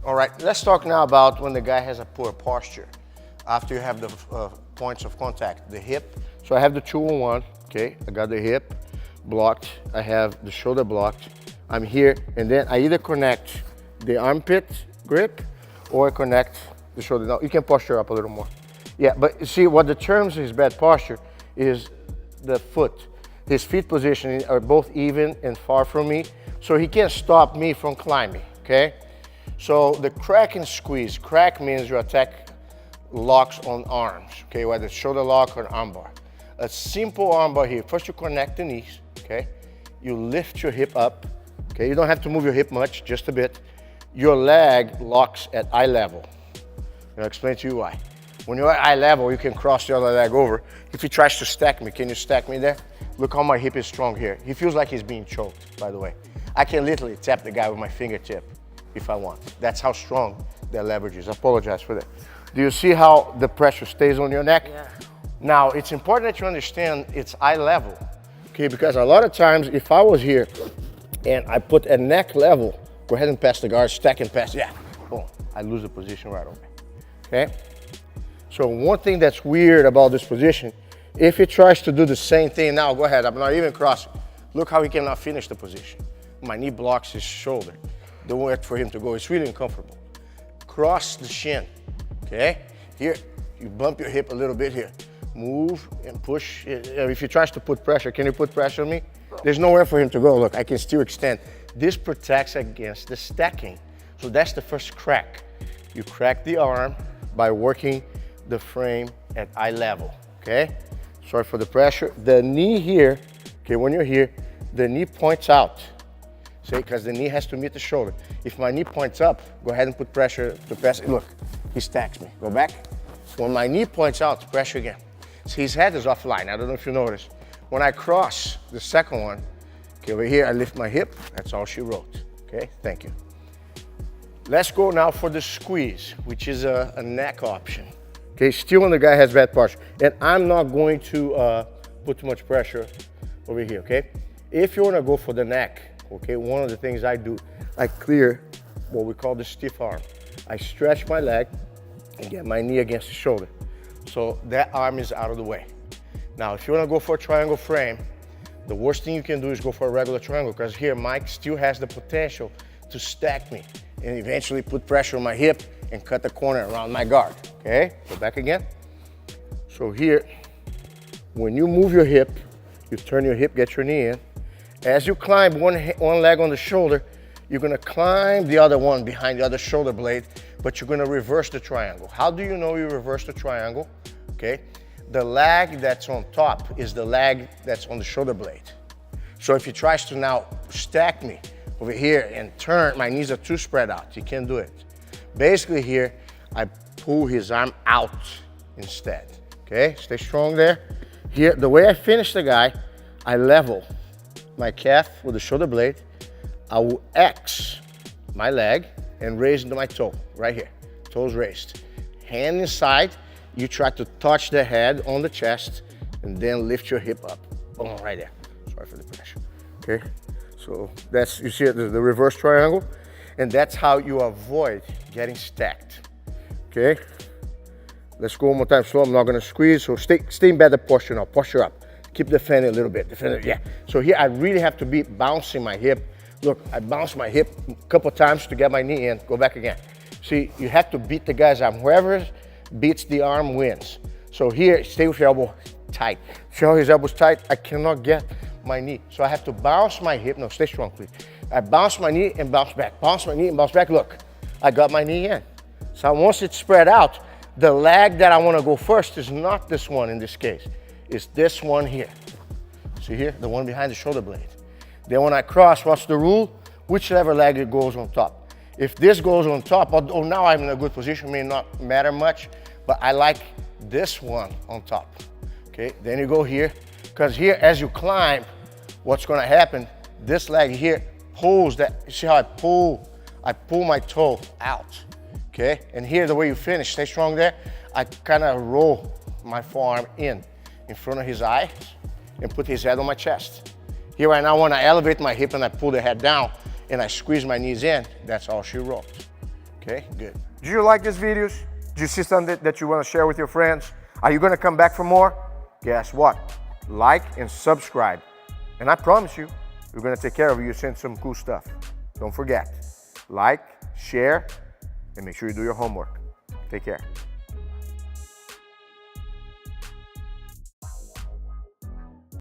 All right, let's talk now about when the guy has a poor posture. After you have the points of contact, the hip. So I have the 2-on-1, okay? I got the hip blocked. I have the shoulder blocked. I'm here, and then I either connect the armpit grip or I connect the shoulder. Now, you can posture up a little more. Yeah, but you see, what determines his bad posture is the foot. His feet positioning are both even and far from me, so he can't stop me from climbing, okay? So the crack and squeeze. Crack means you attack locks on arms, okay? Whether it's shoulder lock or armbar. A simple armbar here. First you connect the knees, okay? You lift your hip up, okay? You don't have to move your hip much, just a bit. Your leg locks at eye level. I'll explain to you why. When you're at eye level, you can cross the other leg over. If he tries to stack me, can you stack me there? Look how my hip is strong here. He feels like he's being choked, by the way. I can literally tap the guy with my fingertip if I want. That's how strong that leverage is. I apologize for that. Do you see how the pressure stays on your neck? Yeah. Now, it's important that you understand it's eye level, okay? Because a lot of times, if I was here and I put a neck level, go ahead and pass the guard, stack and pass, yeah, boom, I lose the position right away, okay? So one thing that's weird about this position, if he tries to do the same thing now, go ahead, I'm not even crossing. Look how he cannot finish the position. My knee blocks his shoulder. Don't wait for him to go, it's really uncomfortable. Cross the shin, okay? Here, you bump your hip a little bit here. Move and push. If he tries to put pressure, can you put pressure on me? There's nowhere for him to go. Look, I can still extend. This protects against the stacking. So that's the first crack. You crack the arm by working the frame at eye level, okay? Sorry for the pressure. The knee here, okay, when you're here, the knee points out. See, because the knee has to meet the shoulder. If my knee points up, go ahead and put pressure to pass. Look, he stacks me. Go back. When my knee points out, pressure again. See, his head is offline. I don't know if you noticed. When I cross the second one, okay, over here, I lift my hip. That's all she wrote. Okay, thank you. Let's go now for the squeeze, which is a neck option. Okay, still when the guy has bad posture. And I'm not going to put too much pressure over here, okay? If you want to go for the neck, okay, one of the things I do, I clear what we call the stiff arm. I stretch my leg and get my knee against the shoulder. So that arm is out of the way. Now, if you want to go for a triangle frame, the worst thing you can do is go for a regular triangle, because here Mike still has the potential to stack me and eventually put pressure on my hip and cut the corner around my guard, okay? Go back again. So here, when you move your hip, you turn your hip, get your knee in. As you climb one leg on the shoulder, you're gonna climb the other one behind the other shoulder blade, but you're gonna reverse the triangle. How do you know you reverse the triangle? Okay, the leg that's on top is the leg that's on the shoulder blade. So if he tries to now stack me over here and turn, my knees are too spread out, you can't do it. Basically here, I pull his arm out instead, okay? Stay strong there. Here, the way I finish the guy, I level my calf with the shoulder blade. I will X my leg and raise into my toe, right here. Toes raised. Hand inside, you try to touch the head on the chest and then lift your hip up. Boom, right there. Sorry for the pressure, okay? So that's, you see the reverse triangle, and that's how you avoid getting stacked, okay? Let's go one more time slow. I'm not gonna squeeze, so stay in better posture now, posture up. Keep defending a little bit, defend, yeah. So here I really have to be bouncing my hip. Look, I bounce my hip a couple times to get my knee in, go back again. See, you have to beat the guy's arm. Whoever beats the arm wins. So here, stay with your elbow tight. See how his elbow's tight? I cannot get my knee. So I have to bounce my hip. No, stay strong, please. I bounce my knee and bounce back. Bounce my knee and bounce back. Look, I got my knee in. So once it's spread out, the leg that I want to go first is not this one in this case. It's this one here. See here? The one behind the shoulder blade. Then when I cross, what's the rule? Whichever leg it goes on top. If this goes on top, oh, now I'm in a good position, may not matter much, but I like this one on top. Okay, then you go here, because here, as you climb, what's gonna happen, this leg here pulls that, see how I pull my toe out, okay? And here, the way you finish, stay strong there, I kind of roll my forearm in front of his eyes and put his head on my chest. Here right now, when I elevate my hip and I pull the head down and I squeeze my knees in, that's all she wrote, Okay, good. Do you like these videos? Do you see something that you want to share with your friends? Are you going to come back for more? Guess what? Like and subscribe. And I promise you, we're going to take care of you, send some cool stuff. Don't forget, like, share, and make sure you do your homework. Take care.